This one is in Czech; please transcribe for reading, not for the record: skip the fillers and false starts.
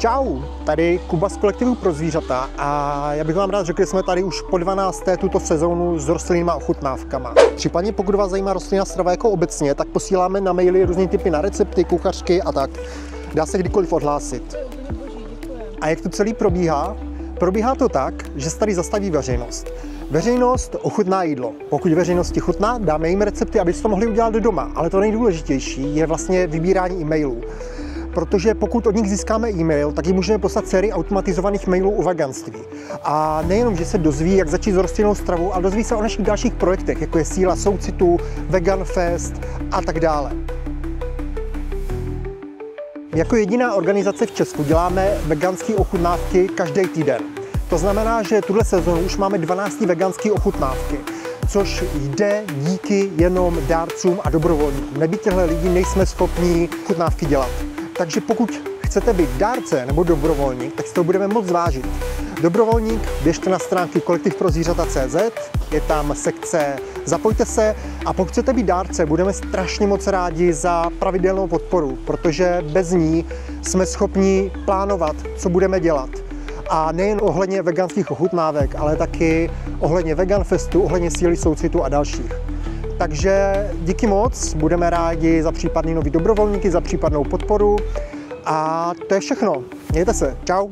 Čau, tady Kuba z kolektivu pro zvířata a já bych vám rád řekl, že jsme tady už po 12. tuto sezónu s rostlinnýma ochutnávkama. Případně pokud vás zajímá rostlinná strava jako obecně, tak posíláme na maily různý typy na recepty, kuchařky a tak. Dá se kdykoliv odhlásit. A jak to celý probíhá? Probíhá to tak, že se tady zastaví veřejnost. Veřejnost ochutná jídlo. Pokud veřejnosti chutná, dáme jim recepty, aby to mohli udělat doma. Ale to nejdůležitější je vlastně vybírání e-mailů. Protože pokud od nich získáme e-mail, tak jim můžeme poslat sérii automatizovaných mailů o veganství. A nejenom, že se dozví, jak začít s rostlinnou stravou, ale dozví se o našich dalších projektech, jako je Síla soucitu, Vegan Fest a tak dále. Jako jediná organizace v Česku děláme veganské ochutnávky každý týden. To znamená, že tuhle sezonu už máme 12 veganské ochutnávky, což jde díky jenom dárcům a dobrovolníkům. Nebýt těchto lidí nejsme schopni ochutnávky dělat. Takže pokud chcete být dárce nebo dobrovolník, tak si to budeme moc vážit. Dobrovolník, běžte na stránky kolektivprozvířata.cz, je tam sekce Zapojte se, a pokud chcete být dárce, budeme strašně moc rádi za pravidelnou podporu, protože bez ní jsme schopni plánovat, co budeme dělat. A nejen ohledně veganských ochutnávek, ale taky ohledně Vegan Festu, ohledně Síly soucitu a dalších. Takže díky moc, budeme rádi za případný nový dobrovolníky, za případnou podporu a to je všechno. Mějte se, čau.